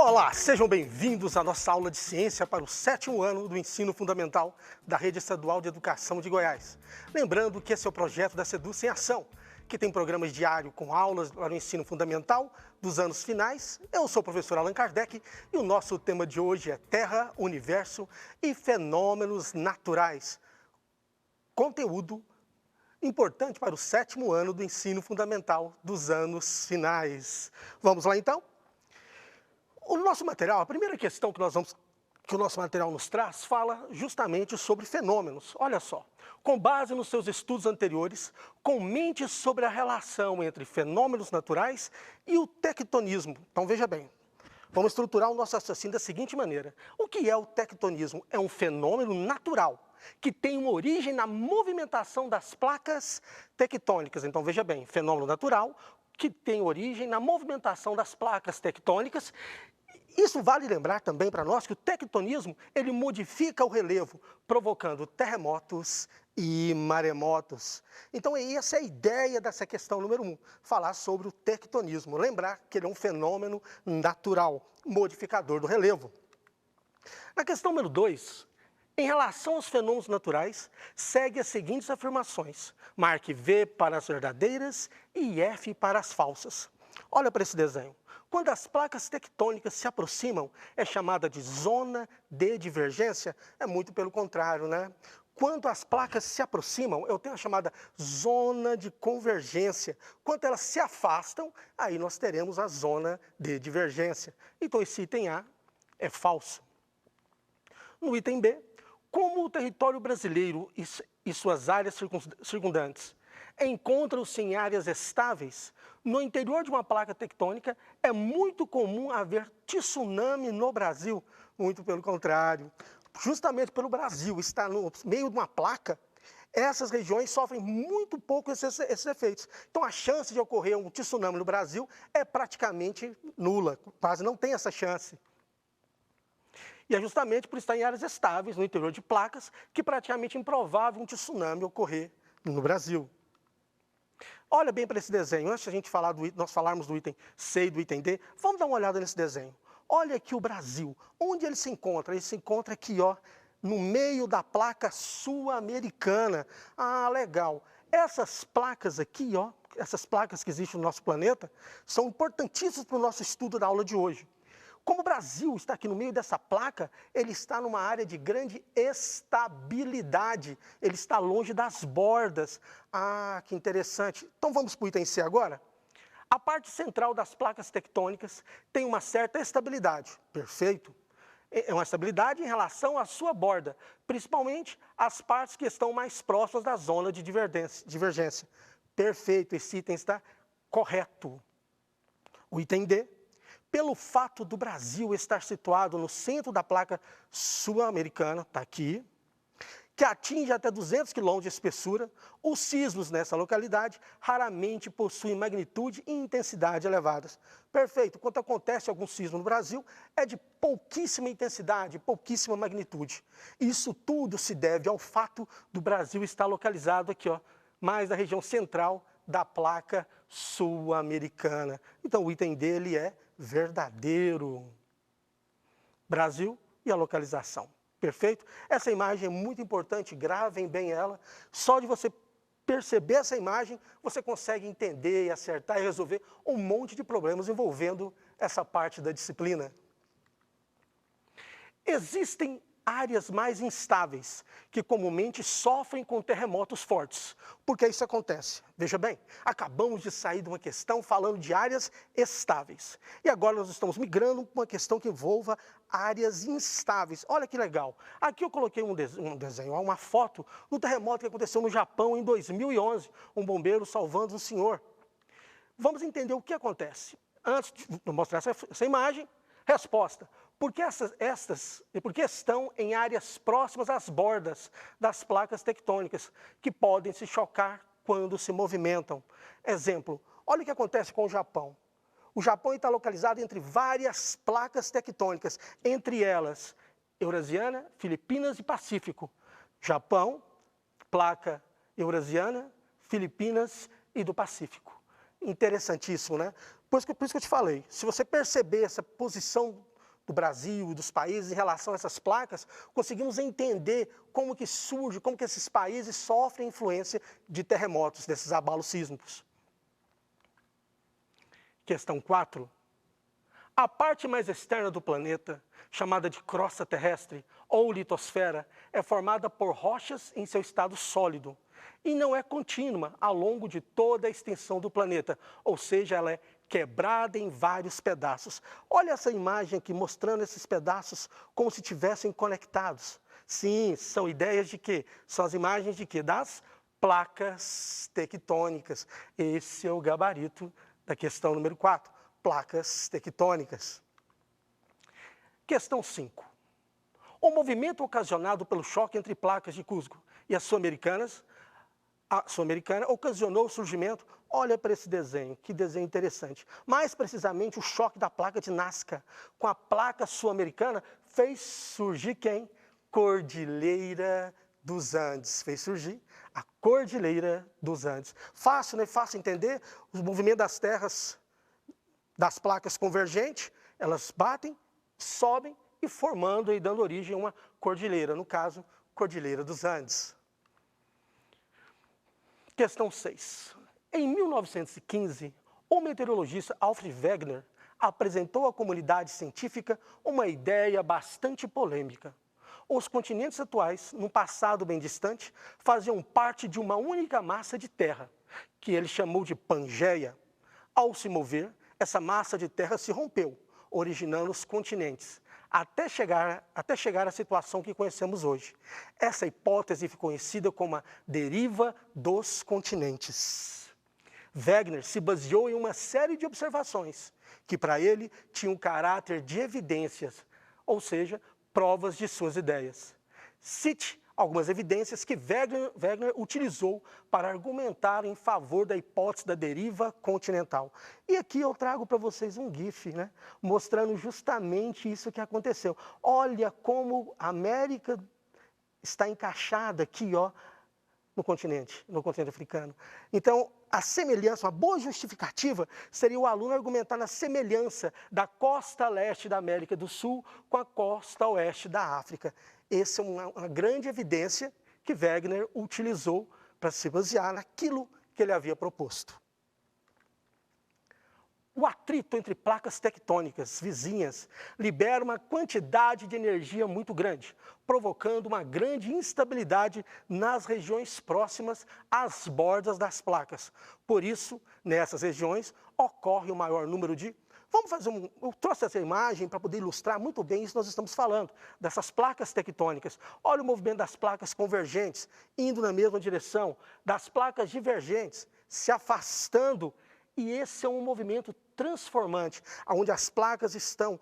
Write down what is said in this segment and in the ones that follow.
Olá, sejam bem-vindos à nossa aula de ciência para o 7º ano do ensino fundamental da Rede Estadual de Educação de Goiás. Lembrando que esse é o projeto da Seduce em Ação, que tem programas diários com aulas para o ensino fundamental dos anos finais. Eu sou o professor Allan Kardec e o nosso tema de hoje é Terra, Universo e Fenômenos Naturais. Conteúdo importante para o 7º ano do ensino fundamental dos anos finais. Vamos lá então? O nosso material, a primeira questão que o nosso material nos traz, fala justamente sobre fenômenos. Olha só, com base nos seus estudos anteriores, comente sobre a relação entre fenômenos naturais e o tectonismo. Então veja bem, vamos estruturar o nosso raciocínio da seguinte maneira. O que é o tectonismo? É um fenômeno natural que tem uma origem na movimentação das placas tectônicas. Então veja bem, fenômeno natural que tem origem na movimentação das placas tectônicas. Isso vale lembrar também para nós que o tectonismo, ele modifica o relevo, provocando terremotos e maremotos. Então, essa é a ideia dessa questão número 1, falar sobre o tectonismo. Lembrar que ele é um fenômeno natural, modificador do relevo. Na questão número 2, em relação aos fenômenos naturais, segue as seguintes afirmações. Marque V para as verdadeiras e F para as falsas. Olha para esse desenho. Quando as placas tectônicas se aproximam, é chamada de zona de divergência? É muito pelo contrário, né? Quando as placas se aproximam, eu tenho a chamada zona de convergência. Quando elas se afastam, aí nós teremos a zona de divergência. Então, esse item A é falso. No item B, como o território brasileiro e suas áreas circundantes encontram-se em áreas estáveis, no interior de uma placa tectônica é muito comum haver tsunami no Brasil. Muito pelo contrário. Justamente pelo Brasil estar no meio de uma placa, essas regiões sofrem muito pouco esses efeitos. Então, a chance de ocorrer um tsunami no Brasil é praticamente nula, quase não tem essa chance. E é justamente por estar em áreas estáveis, no interior de placas, que praticamente é improvável um tsunami ocorrer no Brasil. Olha bem para esse desenho. Antes de a gente nós falarmos do item C e do item D, vamos dar uma olhada nesse desenho. Olha aqui o Brasil. Onde ele se encontra? Ele se encontra aqui, ó, no meio da placa sul-americana. Ah, legal. Essas placas aqui, ó, essas placas que existem no nosso planeta, são importantíssimas para o nosso estudo da aula de hoje. Como o Brasil está aqui no meio dessa placa, ele está numa área de grande estabilidade. Ele está longe das bordas. Ah, que interessante. Então vamos para o item C agora? A parte central das placas tectônicas tem uma certa estabilidade. Perfeito. É uma estabilidade em relação à sua borda, principalmente as partes que estão mais próximas da zona de divergência. Perfeito, esse item está correto. O item D. Pelo fato do Brasil estar situado no centro da placa sul-americana, está aqui, que atinge até 200 km de espessura, os sismos nessa localidade raramente possuem magnitude e intensidade elevadas. Perfeito. Quando acontece algum sismo no Brasil, é de pouquíssima intensidade, pouquíssima magnitude. Isso tudo se deve ao fato do Brasil estar localizado aqui, ó, mais na região central da placa sul-americana. Então, o item dele é verdadeiro. Brasil e a localização. Perfeito? Essa imagem é muito importante, gravem bem ela. Só de você perceber essa imagem, você consegue entender e acertar e resolver um monte de problemas envolvendo essa parte da disciplina. Existem áreas mais instáveis, que comumente sofrem com terremotos fortes. Por que isso acontece? Veja bem, acabamos de sair de uma questão falando de áreas estáveis. E agora nós estamos migrando para uma questão que envolva áreas instáveis. Olha que legal. Aqui eu coloquei um desenho, uma foto do terremoto que aconteceu no Japão em 2011. Um bombeiro salvando um senhor. Vamos entender o que acontece. Antes de mostrar essa imagem, resposta. Porque estão em áreas próximas às bordas das placas tectônicas, que podem se chocar quando se movimentam. Exemplo, olha o que acontece com o Japão. O Japão está localizado entre várias placas tectônicas, entre elas Eurasiana, Filipinas e Pacífico. Japão, placa Eurasiana, Filipinas e do Pacífico. Interessantíssimo, né? Por isso que eu te falei, se você perceber essa posição do Brasil e dos países em relação a essas placas, conseguimos entender como que surge, como que esses países sofrem influência de terremotos, desses abalos sísmicos. Questão 4. A parte mais externa do planeta, chamada de crosta terrestre ou litosfera, é formada por rochas em seu estado sólido e não é contínua ao longo de toda a extensão do planeta, ou seja, ela é quebrada em vários pedaços. Olha essa imagem aqui, mostrando esses pedaços como se estivessem conectados. Sim, são ideias de quê? São as imagens de quê? Das placas tectônicas. Esse é o gabarito da questão número 4, placas tectônicas. Questão 5. O movimento ocasionado pelo choque entre placas de Cusco e as sul-americanas, a sul-americana ocasionou o surgimento, olha para esse desenho, que desenho interessante. Mais precisamente, o choque da placa de Nazca com a placa sul-americana fez surgir quem? Cordilheira dos Andes. Fez surgir a Cordilheira dos Andes. Fácil, né? Fácil entender o movimento das terras, das placas convergentes, elas batem, sobem e formando e dando origem a uma cordilheira, no caso, Cordilheira dos Andes. Questão 6. Em 1915, o meteorologista Alfred Wegener apresentou à comunidade científica uma ideia bastante polêmica. Os continentes atuais, num passado bem distante, faziam parte de uma única massa de terra, que ele chamou de Pangeia. Ao se mover, essa massa de terra se rompeu, originando os continentes, até chegar à situação que conhecemos hoje. Essa hipótese ficou conhecida como a deriva dos continentes. Wegener se baseou em uma série de observações que, para ele, tinham caráter de evidências, ou seja, provas de suas ideias. Cite algumas evidências que Wegener utilizou para argumentar em favor da hipótese da deriva continental. E aqui eu trago para vocês um GIF, né, mostrando justamente isso que aconteceu. Olha como a América está encaixada aqui, ó, no continente africano. Então, a semelhança, uma boa justificativa, seria o aluno argumentar na semelhança da costa leste da América do Sul com a costa oeste da África. Essa é uma grande evidência que Wegener utilizou para se basear naquilo que ele havia proposto. O atrito entre placas tectônicas vizinhas libera uma quantidade de energia muito grande, provocando uma grande instabilidade nas regiões próximas às bordas das placas. Por isso, nessas regiões, ocorre o maior número de... Eu trouxe essa imagem para poder ilustrar muito bem isso que nós estamos falando, dessas placas tectônicas. Olha o movimento das placas convergentes, indo na mesma direção, das placas divergentes, se afastando. E esse é um movimento transformante, onde as placas estão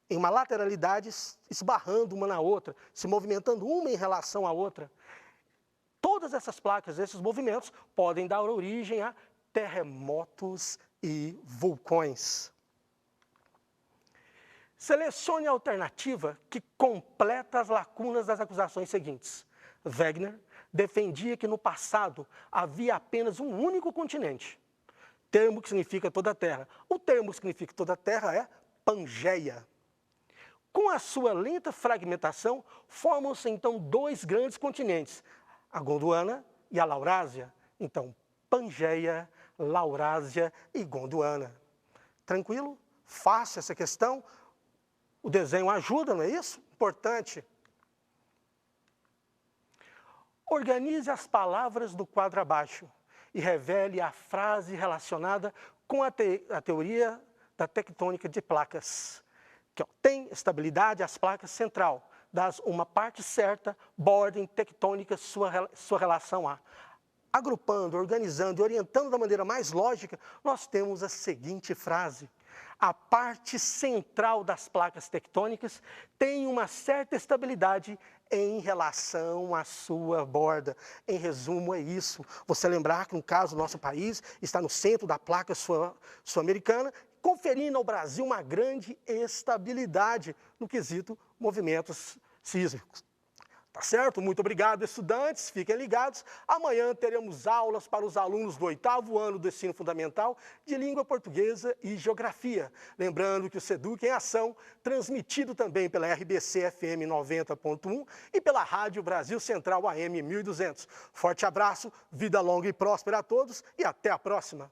em uma lateralidade, esbarrando uma na outra, se movimentando uma em relação à outra. Todas essas placas, esses movimentos, podem dar origem a terremotos e vulcões. Selecione a alternativa que completa as lacunas das acusações seguintes. Wegener defendia que no passado havia apenas um único continente, termo que significa toda a Terra. O termo que significa toda a Terra é Pangeia. Com a sua lenta fragmentação, formam-se então dois grandes continentes, a Gondwana e a Laurásia. Então, Pangeia, Laurásia e Gondwana. Tranquilo? Fácil essa questão? O desenho ajuda, não é isso? Importante. Organize as palavras do quadro abaixo e revele a frase relacionada com a teoria da tectônica de placas. Que, ó, tem estabilidade as placas central, das uma parte certa, borda tectônica sua relação a. Agrupando, organizando e orientando da maneira mais lógica, nós temos a seguinte frase. A parte central das placas tectônicas tem uma certa estabilidade em relação à sua borda. Em resumo, é isso. Você lembrar que, no caso do nosso país, está no centro da placa sul-americana, conferindo ao Brasil uma grande estabilidade no quesito movimentos sísmicos. Tá certo? Muito obrigado, estudantes. Fiquem ligados. Amanhã teremos aulas para os alunos do 8º ano do ensino fundamental de língua portuguesa e geografia. Lembrando que o Seduc em Ação, transmitido também pela RBC FM 90.1 e pela Rádio Brasil Central AM 1200. Forte abraço, vida longa e próspera a todos e até a próxima.